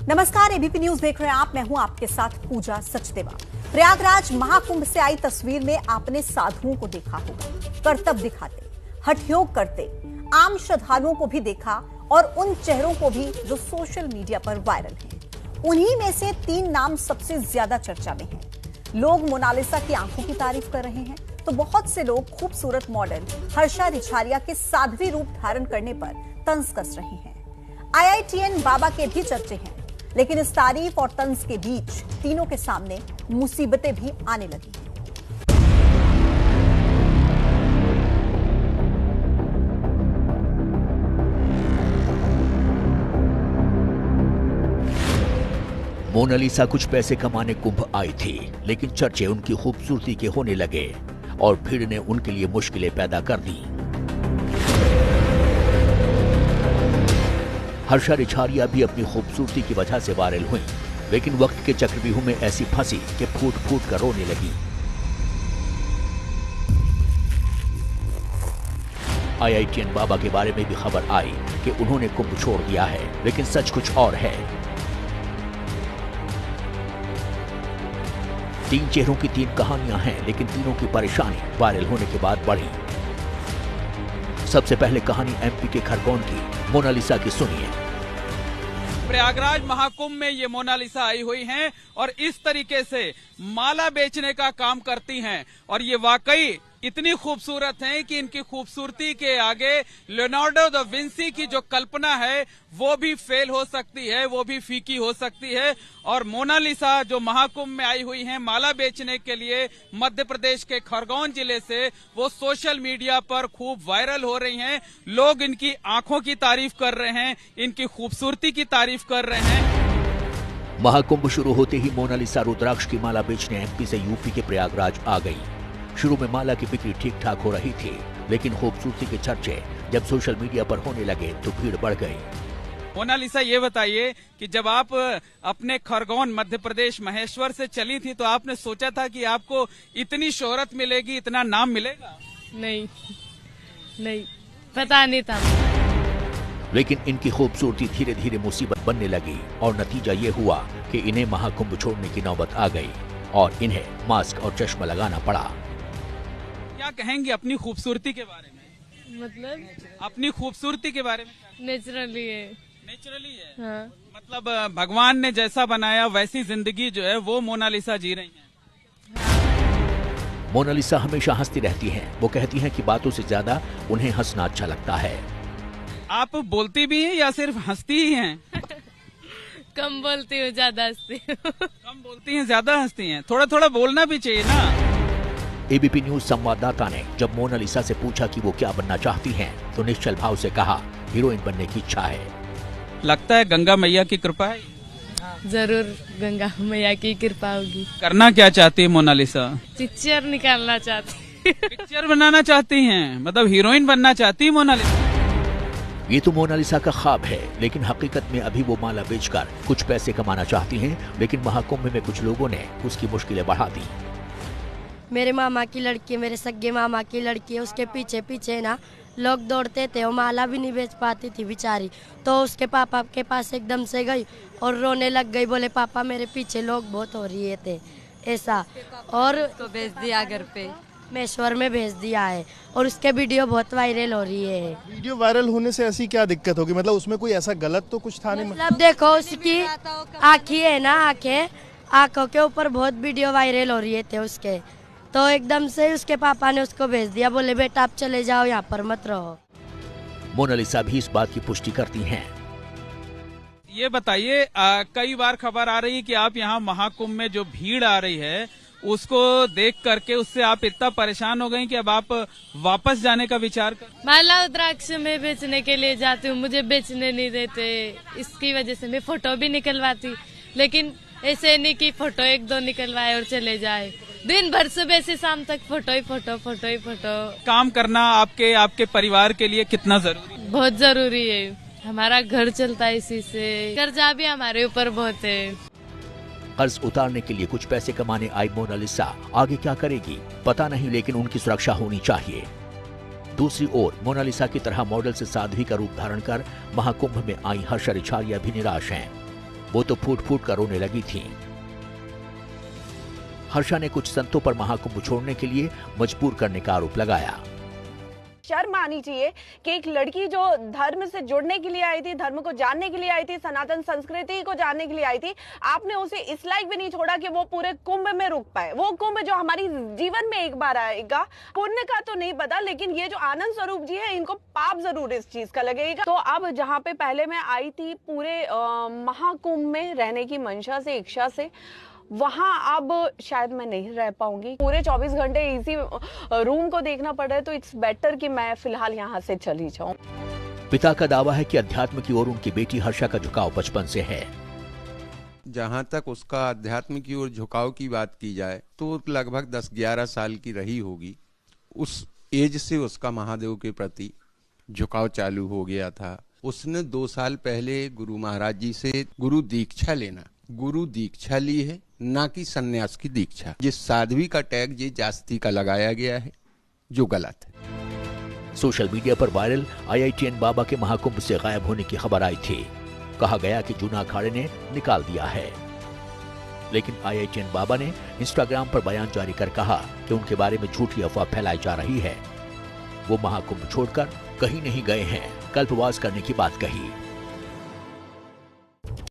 नमस्कार, ABP news देख रहे हैं आप। मैं हूं आपके साथ पूजा सचदेवा। प्रयागराज महाकुंभ से आई तस्वीर में आपने साधुओं को देखा होगा, कर्तव्य दिखाते, हठयोग करते। आम श्रद्धालुओं को भी देखा और उन चेहरों को भी जो सोशल मीडिया पर वायरल हैं। उन्हीं में से 3 नाम सबसे ज्यादा चर्चा में हैं। लोग मोनालिसा की आंखों की तारीफ कर रहे हैं तो बहुत से लोग खूबसूरत मॉडल हर्षा रिछारिया के साध्वी रूप धारण करने पर तंज कस रहे हैं। IITN बाबा के भी चर्चे हैं, लेकिन इस तारीफ और तंज के बीच तीनों के सामने मुसीबतें भी आने लगी हैं। मोनालिसा कुछ पैसे कमाने कुंभ आई थी, लेकिन चर्चे उनकी खूबसूरती के होने लगे और भीड़ ने उनके लिए मुश्किलें पैदा कर दी। हर्षा रिछारिया भी अपनी खूबसूरती की वजह से वायरल हुई, लेकिन वक्त के चक्रव्यूह में ऐसी फंसी कि फूट फूट कर रोने लगी। IITN बाबा के बारे में भी खबर आई कि उन्होंने कुंभ छोड़ दिया है, लेकिन सच कुछ और है। 3 चेहरों की 3 कहानियां हैं, लेकिन तीनों की परेशानी वायरल होने के बाद बढ़ी। सबसे पहले कहानी MP के खरगोन की, मोनालिसा की सुनिए। प्रयागराज महाकुंभ में ये मोनालिसा आई हुई हैं और इस तरीके से माला बेचने का काम करती हैं और ये वाकई इतनी खूबसूरत हैं कि इनकी खूबसूरती के आगे लियोनार्डो दा विंसी की जो कल्पना है वो भी फेल हो सकती है, वो भी फीकी हो सकती है। और मोनालिसा जो महाकुंभ में आई हुई हैं माला बेचने के लिए मध्य प्रदेश के खरगोन जिले से, वो सोशल मीडिया पर खूब वायरल हो रही हैं। लोग इनकी आंखों की तारीफ कर रहे हैं, इनकी खूबसूरती की तारीफ कर रहे हैं। महाकुंभ शुरू होते ही मोनालिसा रुद्राक्ष की माला बेचने MP से UP के प्रयागराज आ गई। शुरू में माला की बिक्री ठीक ठाक हो रही थी, लेकिन खूबसूरती के चर्चे जब सोशल मीडिया पर होने लगे तो भीड़ बढ़ गई। मोनालिसा, ये बताइए कि जब आप अपने खरगोन मध्य प्रदेश महेश्वर से चली थी तो आपने सोचा था कि आपको इतनी शोहरत मिलेगी, इतना नाम मिलेगा? नहीं, पता नहीं था। लेकिन इनकी खूबसूरती धीरे धीरे मुसीबत बनने लगी और नतीजा ये हुआ कि इन्हें महाकुंभ छोड़ने की नौबत आ गई और इन्हें मास्क और चश्मा लगाना पड़ा। क्या कहेंगे अपनी खूबसूरती के बारे में? मतलब अपनी खूबसूरती के बारे में? नेचुरली है। नेचुरली है? हाँ। मतलब भगवान ने जैसा बनाया वैसी जिंदगी जो है वो मोनालिसा जी रही हैं। मोनालिसा हमेशा हंसती रहती हैं। वो कहती हैं कि बातों से ज्यादा उन्हें हंसना अच्छा लगता है। आप बोलती भी हैं या सिर्फ हंसती ही हैं? कम बोलती हूँ, ज्यादा हंसती हूँ। कम बोलती हैं, ज्यादा हंसती हैं। थोड़ा थोड़ा बोलना भी चाहिए ना। ABP न्यूज संवाददाता ने जब मोनालिसा से पूछा कि वो क्या बनना चाहती हैं, तो निश्चल भाव से कहा, हीरोइन बनने की इच्छा है। लगता है गंगा मैया की कृपा है। जरूर गंगा मैया की कृपा होगी। करना क्या चाहती है मोनालिसा? पिक्चर निकालना चाहती। पिक्चर बनाना चाहती हैं, मतलब हीरोइन बनना चाहती है मोनालिसा। ये तो मोनालिसा का ख्वाब है, लेकिन हकीकत में अभी वो माला बेचकर कुछ पैसे कमाना चाहती हैं। लेकिन महाकुंभ में कुछ लोगों ने उसकी मुश्किलें बढ़ा दी। मेरे मामा की लड़की, मेरे सगे मामा की लड़की, उसके पीछे पीछे ना लोग दौड़ते थे। वो माला भी नहीं बेच पाती थी बेचारी, तो उसके पापा के पास एकदम से गई और रोने लग गई। बोले पापा मेरे पीछे लोग बहुत हो रहे थे ऐसा, और तो भेज दिया घर पे, महेश्वर में भेज दिया है और उसके वीडियो बहुत वायरल हो रही है। वीडियो वायरल होने से ऐसी क्या दिक्कत होगी? मतलब उसमें कोई ऐसा गलत तो कुछ था नहीं? मतलब देखो उसकी आँखें है ना, आँखों के ऊपर बहुत वीडियो वायरल हो रही थे उसके, तो एकदम से उसके पापा ने उसको भेज दिया। बोले बेटा आप चले जाओ, यहाँ पर मत रहो। मोनालिसा भी इस बात की पुष्टि करती हैं। ये बताइए, कई बार खबर आ रही है कि आप यहाँ महाकुंभ में जो भीड़ आ रही है उसको देख करके उससे आप इतना परेशान हो गए कि अब आप वापस जाने का विचार कर? माला रुद्राक्ष में बेचने के लिए जाती हूँ, मुझे बेचने नहीं देते, इसकी वजह से मैं फोटो भी निकलवाती, लेकिन ऐसे नहीं कि फोटो 1-2 निकलवाए और चले जाए। दिन भर सुबह से शाम तक फोटो ही फोटो। काम करना आपके परिवार के लिए कितना जरूरी है? बहुत जरूरी है, हमारा घर चलता है इसी से, कर्जा भी हमारे ऊपर बहुत है। कर्ज उतारने के लिए कुछ पैसे कमाने आई मोनालिसा आगे क्या करेगी पता नहीं, लेकिन उनकी सुरक्षा होनी चाहिए। दूसरी ओर मोनालिसा की तरह मॉडल से साध्वी का रूप धारण कर महाकुंभ में आई हर्षा रिछारिया भी निराश हैं। वो तो फूट फूट कर रोने लगी थीं। हर्षा ने कुछ संतों पर महाकुंभ छोड़ने के लिए मजबूर करने का आरोप लगाया। शर्म आनी चाहिए कि एक लड़की जो धर्म से जुड़ने के लिए आई थी, धर्म को जानने के लिए आई थी, सनातन संस्कृति को जानने के लिए आई थी, आपने उसे इस लायक भी नहीं छोड़ा कि वो पूरे कुंभ में रुक पाए। वो कुंभ जो हमारी जीवन में एक बार आएगा, पुण्य का तो नहीं पता, लेकिन ये जो आनंद स्वरूप जी है, इनको पाप जरूर इस चीज का लगेगा। तो अब जहाँ पे पहले मैं आई थी पूरे महाकुंभ में रहने की मंशा से, इच्छा से, वहां अब शायद मैं नहीं रह पाऊंगी। पूरे 24 घंटे इसी रूम को देखना पड़ रहा है, तो इट्स बेटर कि मैं फिलहाल यहाँ से चली जाऊं। पिता का दावा है कि अध्यात्म की ओर उनकी बेटी हर्षा का झुकाव बचपन से है। जहाँ तक उसका अध्यात्म की ओर झुकाव की बात की जाए तो लगभग 10-11 साल की रही होगी। उस एज से उसका महादेव के प्रति झुकाव चालू हो गया था। उसने 2 साल पहले गुरु महाराज जी से गुरु दीक्षा ली है, ना कि सन्यास की दीक्षा। जिस साध्वी का टैग ये जास्ती का लगाया गया है, जो गलत है। सोशल मीडिया पर वायरल IITN बाबा के महाकुंभ से गायब होने की खबर आई थी। कहा गया कि जूना अखाड़े ने निकाल दिया है, लेकिन IITN बाबा ने इंस्टाग्राम पर बयान जारी कर कहा कि उनके बारे में झूठी अफवाह फैलाई जा रही है। वो महाकुंभ छोड़कर कहीं नहीं गए हैं, कल्पवास करने की बात कही।